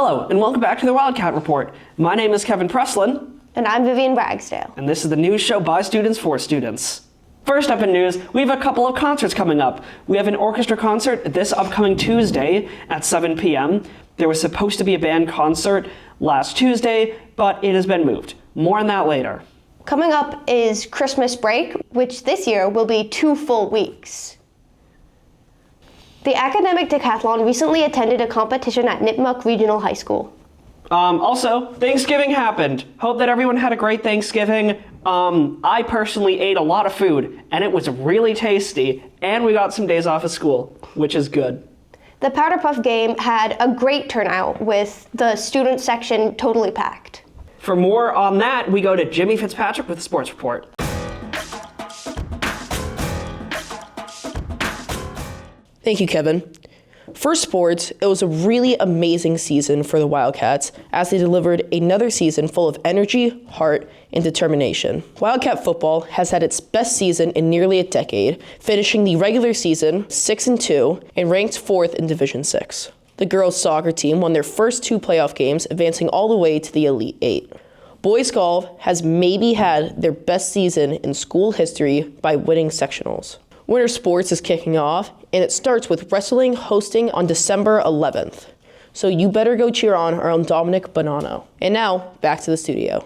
Hello, and welcome back to the Wildcat Report. My name is Kevin Preslin. And I'm Vivian Ragsdale. And this is the news show by students for students. First up in news, we have a couple of concerts coming up. We have an orchestra concert this upcoming Tuesday at 7 p.m. There was supposed to be a band concert last Tuesday, but it has been moved. More on that later. Coming up is Christmas break, which this year will be 2 full weeks. The academic decathlon recently attended a competition at Nipmuc Regional High School. Also, Thanksgiving happened. Hope that everyone had a great Thanksgiving. I personally ate a lot of food, and it was really tasty, and we got some days off of school, which is good. The Powder Puff game had a great turnout, with the student section totally packed. For more on that, we go to Jimmy Fitzpatrick with the Sports Report. Thank you, Kevin. For sports, it was a really amazing season for the Wildcats as they delivered another season full of energy, heart, and determination. Wildcat football has had its best season in nearly a decade, finishing the regular season 6-2 and ranked 4th in Division 6. The girls' soccer team won their first 2 playoff games, advancing all the way to the Elite 8. Boys golf has maybe had their best season in school history by winning sectionals. Winter sports is kicking off, and it starts with wrestling hosting on December 11th. So you better go cheer on our own Dominic Bonanno. And now, back to the studio.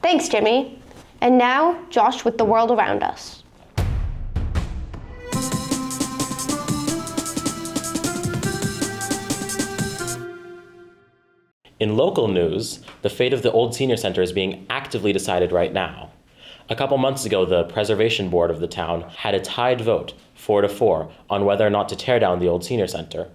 Thanks, Jimmy. And now, Josh with the world around us. In local news, the fate of the old senior center is being actively decided right now. A couple months ago, the preservation board of the town had a tied vote, 4-4, on whether or not to tear down the old senior center.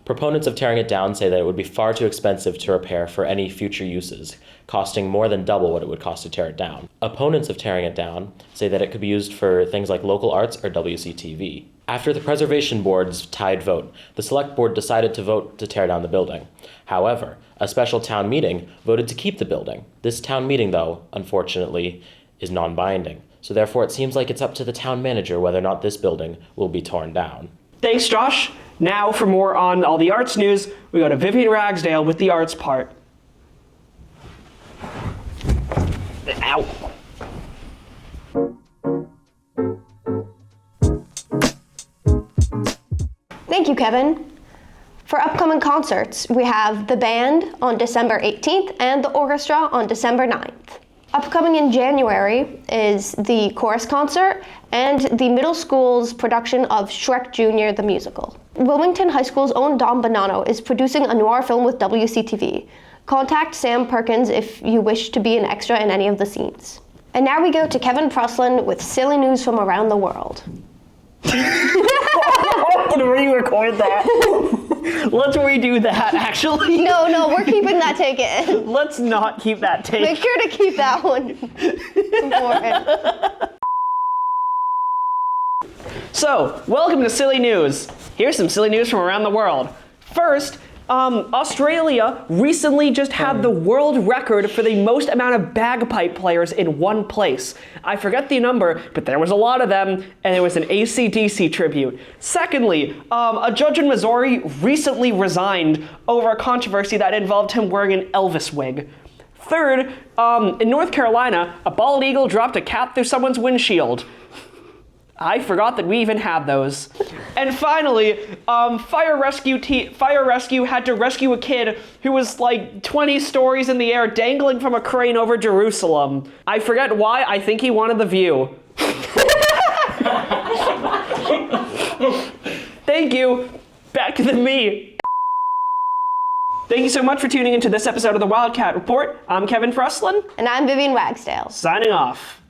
Proponents of tearing it down say that it would be far too expensive to repair for any future uses, costing more than double what it would cost to tear it down. Opponents of tearing it down say that it could be used for things like local arts or WCTV. After the preservation board's tied vote, the select board decided to vote to tear down the building. However, a special town meeting voted to keep the building. This town meeting, though, unfortunately, is non-binding. So therefore, it seems like it's up to the town manager whether or not this building will be torn down. Thanks, Josh. Now, for more on all the arts news, we go to Vivian Ragsdale with the arts part. Ow. Thank you, Kevin. For upcoming concerts, we have the band on December 18th and the orchestra on December 9th. Upcoming in January is the chorus concert and the middle school's production of Shrek Jr. the musical. Wilmington High School's own Dom Bonanno is producing a noir film with WCTV. Contact Sam Perkins if you wish to be an extra in any of the scenes. And now we go to Kevin Preslin with silly news from around the world. Can re-record that? Let's redo that, actually. No, we're keeping that take in. Let's not keep that take. Make sure to keep that one. It's important. So, welcome to Silly News. Here's some silly news from around the world. First, Australia recently just had the world record for the most amount of bagpipe players in one place. I forget the number, but there was a lot of them, and it was an AC/DC tribute. Secondly, a judge in Missouri recently resigned over a controversy that involved him wearing an Elvis wig. Third, in North Carolina, a bald eagle dropped a cat through someone's windshield. I forgot that we even had those. And finally, fire rescue had to rescue a kid who was like 20 stories in the air dangling from a crane over Jerusalem. I forget why, I think he wanted the view. Thank you. Back to me. Thank you so much for tuning into this episode of the Wildcat Report. I'm Kevin Preslin. And I'm Vivian Ragsdale. Signing off.